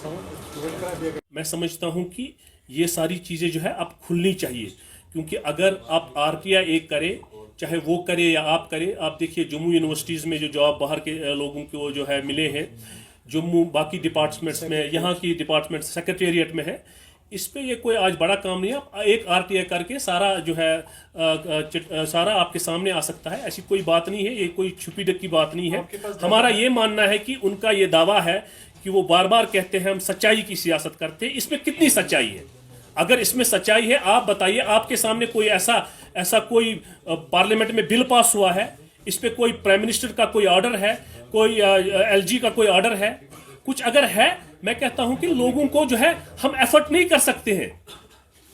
मैं समझता हूं कि ये सारी चीज़ें जो है अब खुलनी चाहिए, क्योंकि अगर आप आरटीआई एक करे, चाहे वो करे या आप करें, आप देखिए जम्मू यूनिवर्सिटीज़ में जो जॉब बाहर के लोगों को जो है मिले हैं, जम्मू बाकी डिपार्टमेंट्स में, यहाँ की डिपार्टमेंट सेक्रेटेरिएट में है, इस पे ये कोई आज बड़ा काम नहीं है। आप एक आरटीआई करके सारा जो है सारा आपके सामने आ सकता है, ऐसी कोई बात नहीं है, ये कोई छुपी की बात नहीं है। हमारा ये मानना है कि उनका ये दावा है कि वो बार बार कहते हैं हम सच्चाई की सियासत करते हैं, इसमें कितनी सच्चाई है? अगर इसमें सच्चाई है आप बताइए, आपके सामने कोई ऐसा कोई पार्लियामेंट में बिल पास हुआ है, इस पे कोई प्राइम मिनिस्टर का कोई ऑर्डर है, कोई एलजी का कोई ऑर्डर है? कुछ अगर है, मैं कहता हूं कि लोगों को जो है हम एफर्ट नहीं कर सकते हैं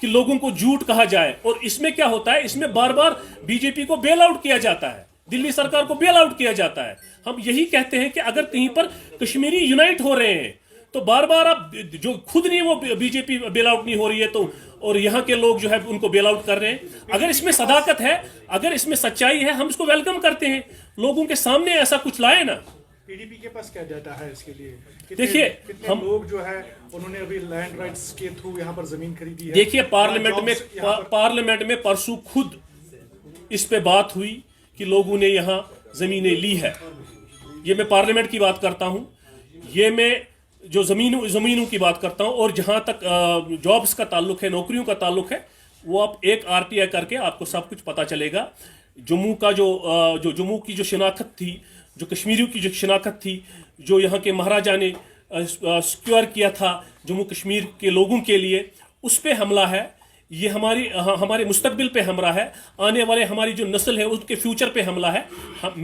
कि लोगों को झूठ कहा जाए। और इसमें क्या होता है, इसमें बार बार बीजेपी को बेल आउट किया जाता है, दिल्ली सरकार को बेल आउट किया जाता है। हम यही कहते हैं कि अगर कहीं पर कश्मीरी यूनाइट हो रहे हैं तो बार बार आप जो खुद नहीं वो बीजेपी बेल आउट नहीं हो रही है तो, और यहाँ के लोग जो है उनको बेल आउट कर रहे हैं। अगर इसमें सदाकत है, अगर इसमें सच्चाई है, हम इसको वेलकम करते हैं। लोगों के सामने ऐसा कुछ लाए ना। पीडीपी के पास क्या डाटा है इसके लिए? देखिए, हम लोग जो है उन्होंने अभी लैंड राइट्स के थ्रू यहाँ पर जमीन खरीदी है। देखिए, पार्लियामेंट में परसों खुद इस पे बात हुई कि लोगों ने यहाँ जमीनें ली है। ये मैं पार्लियामेंट की बात करता हूँ, ये मैं जो जमीनों की बात करता हूँ। और जहाँ तक जॉब्स का ताल्लुक है, नौकरियों का ताल्लुक है, वो आप एक आरटीआई करके आपको सब कुछ पता चलेगा। जम्मू का जो जम्मू की जो शिनाख्त थी, जो कश्मीरियों की जो शिनाख्त थी, जो यहाँ के महाराजा ने सिक्योर किया था जम्मू कश्मीर के लोगों के लिए, उस पे हमला है। ये हमारे मुस्तकबिल पे हमला है, आने वाले हमारी जो नस्ल है उसके फ्यूचर पे हमला है।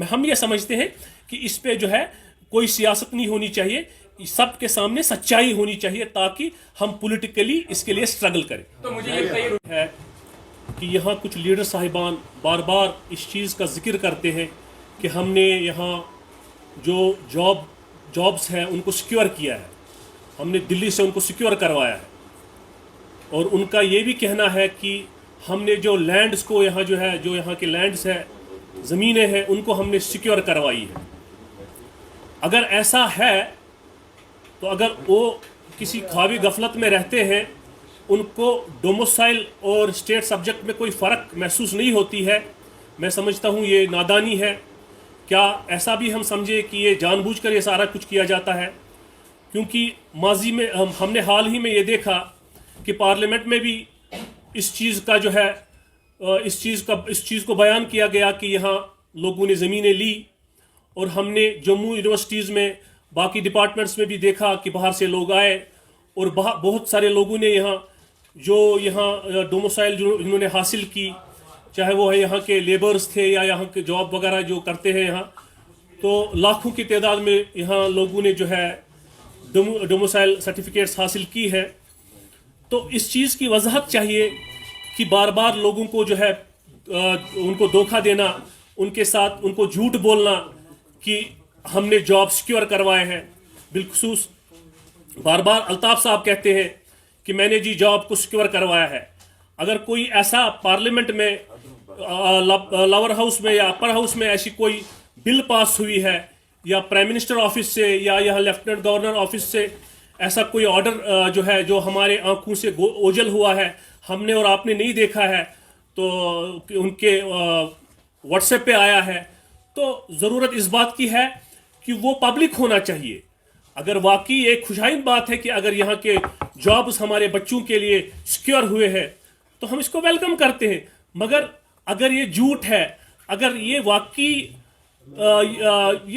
हम ये समझते हैं कि इस पे जो है कोई सियासत नहीं होनी चाहिए, सबके सामने सच्चाई होनी चाहिए, ताकि हम पॉलिटिकली इसके लिए स्ट्रगल करें। तो मुझे ये है कि यहाँ कुछ लीडर साहिबान बार बार इस चीज़ का जिक्र करते हैं कि हमने यहाँ जो जॉब्स हैं उनको सिक्योर किया है, हमने दिल्ली से उनको सिक्योर करवाया है। और उनका ये भी कहना है कि हमने जो लैंड्स को यहाँ जो है, जो यहाँ के लैंड्स हैं, ज़मीनें हैं, उनको हमने सिक्योर करवाई है। अगर ऐसा है तो अगर वो किसी ख्वाबी गफलत में रहते हैं, उनको डोमिसाइल और स्टेट सब्जेक्ट में कोई फ़र्क महसूस नहीं होती है, मैं समझता हूँ ये नादानी है। क्या ऐसा भी हम समझे कि ये जानबूझकर ये सारा कुछ किया जाता है? क्योंकि माजी में हमने हाल ही में ये देखा कि पार्लियामेंट में भी इस चीज़ का जो है इस चीज़ को बयान किया गया कि यहाँ लोगों ने ज़मीनें ली। और हमने जम्मू यूनिवर्सिटीज़ में, बाकी डिपार्टमेंट्स में भी देखा कि बाहर से लोग आए और बहुत सारे लोगों ने यहाँ डोमिसाइल जो इन्होंने हासिल की, चाहे वो है यहाँ के लेबर्स थे या यहाँ के जॉब वगैरह जो करते हैं यहाँ, तो लाखों की तादाद में यहाँ लोगों ने जो है डोमिसाइल सर्टिफिकेट्स हासिल की है। तो इस चीज़ की वजाहत चाहिए कि बार बार लोगों को जो है उनको धोखा देना, उनके साथ उनको झूठ बोलना कि हमने जॉब सिक्योर करवाए हैं। बिलखुसूस बार बार अल्ताफ साहब कहते हैं कि मैंने जी जॉब को सिक्योर करवाया है। अगर कोई ऐसा पार्लियामेंट में, लोअर हाउस में या अपर हाउस में ऐसी कोई बिल पास हुई है, या प्राइम मिनिस्टर ऑफिस से या यहाँ लेफ्टिनेंट गवर्नर ऑफिस से ऐसा कोई ऑर्डर जो है, जो हमारे आंखों से ओझल हुआ है, हमने और आपने नहीं देखा है, तो उनके व्हाट्सएप पे आया है, तो ज़रूरत इस बात की है कि वो पब्लिक होना चाहिए। अगर वाकई एक खुशाइन बात है कि अगर यहाँ के जॉब्स हमारे बच्चों के लिए सिक्योर हुए हैं, तो हम इसको वेलकम करते हैं। मगर अगर ये झूठ है, अगर ये वाकई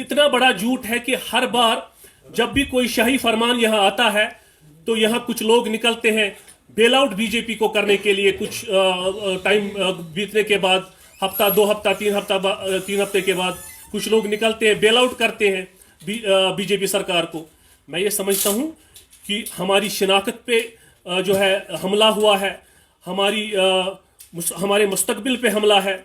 इतना बड़ा झूठ है कि हर बार जब भी कोई शाही फरमान यहाँ आता है तो यहाँ कुछ लोग निकलते हैं बेल आउट बीजेपी को करने के लिए, कुछ टाइम बीतने के बाद, हफ्ता, 2 हफ्ता, 3 हफ्ते के बाद कुछ लोग निकलते हैं, बेल आउट करते हैं बीजेपी सरकार को। मैं ये समझता हूँ कि हमारी शिनाख्त पे जो है हमला हुआ है, हमारे मुस्तकबिल पे हमला है,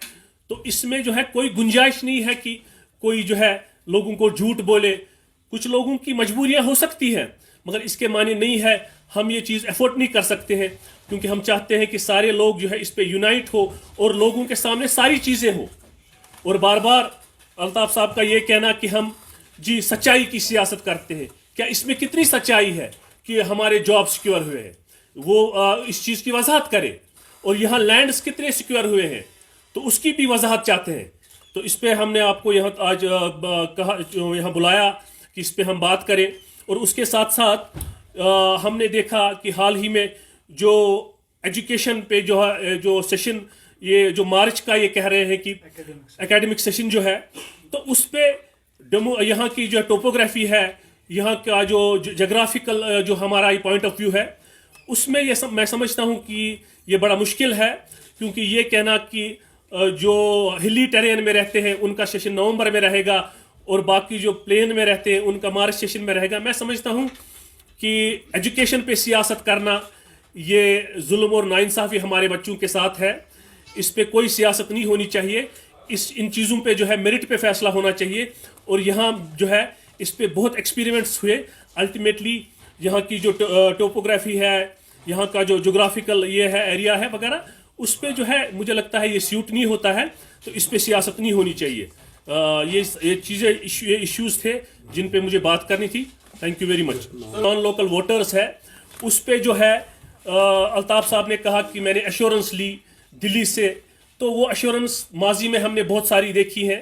तो इसमें जो है कोई गुंजाइश नहीं है कि कोई जो है लोगों को झूठ बोले। कुछ लोगों की मजबूरियां हो सकती हैं, मगर इसके माने नहीं है हम ये चीज़ एफोर्ड नहीं कर सकते हैं, क्योंकि हम चाहते हैं कि सारे लोग जो है इस पे यूनाइट हो और लोगों के सामने सारी चीज़ें हो। और बार बार अल्ताफ साहब का ये कहना कि हम जी सच्चाई की सियासत करते हैं, क्या इसमें कितनी सच्चाई है? कि हमारे जॉब सिक्योर हुए हैं, वो इस चीज़ की वजाहत करे। और यहाँ लैंड्स कितने सिक्योर हुए हैं तो उसकी भी वजाहत चाहते हैं। तो इस पे हमने आपको यहाँ आज कहा, जो यहाँ बुलाया कि इस पे हम बात करें। और उसके साथ साथ हमने देखा कि हाल ही में जो एजुकेशन पे जो है, जो सेशन ये जो मार्च का ये कह रहे हैं कि एकेडमिक सेशन जो है, तो उस पे डेमो यहाँ की जो टोपोग्राफी है, यहाँ का जो जोग्राफिकल जो हमारा पॉइंट ऑफ व्यू है, उसमें ये मैं समझता हूँ कि ये बड़ा मुश्किल है। क्योंकि ये कहना कि जो हिली टेरेन में रहते हैं उनका सेशन नवंबर में रहेगा और बाकी जो प्लेन में रहते हैं उनका मार्च सेशन में रहेगा, मैं समझता हूँ कि एजुकेशन पे सियासत करना ये जुल्म और नाइंसाफ़ी हमारे बच्चों के साथ है। इस पे कोई सियासत नहीं होनी चाहिए। इन चीज़ों पे जो है मेरिट पे फैसला होना चाहिए। और यहाँ जो है इस पे बहुत एक्सपेरिमेंट्स हुए। अल्टीमेटली यहाँ की जो टोपोग्राफी है, यहाँ का जो जोग्राफिकल ये है एरिया है वगैरह, उस पे जो है मुझे लगता है ये सूट नहीं होता है। तो इस पे सियासत नहीं होनी चाहिए। ये चीज़ें ये इश्यूज थे जिन पे मुझे बात करनी थी। Thank you very much. Non local voters है, उस पे जो है अल्ताफ साहब ने कहा कि मैंने एश्योरेंस ली दिल्ली से, तो वो एश्योरेंस माजी में हमने बहुत सारी देखी है।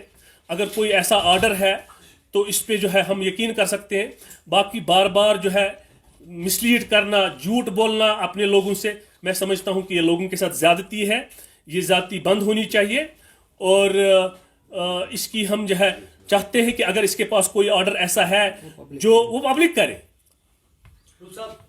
अगर कोई ऐसा ऑर्डर है तो इस पे जो है हम यकीन कर सकते हैं। बाकी बार बार जो है मिसलीड करना, झूठ बोलना अपने लोगों से, मैं समझता हूं कि ये लोगों के साथ ज्यादती है। ये ज्यादती बंद होनी चाहिए। और इसकी हम जो है चाहते हैं कि अगर इसके पास कोई ऑर्डर ऐसा है जो वो पब्लिक करे।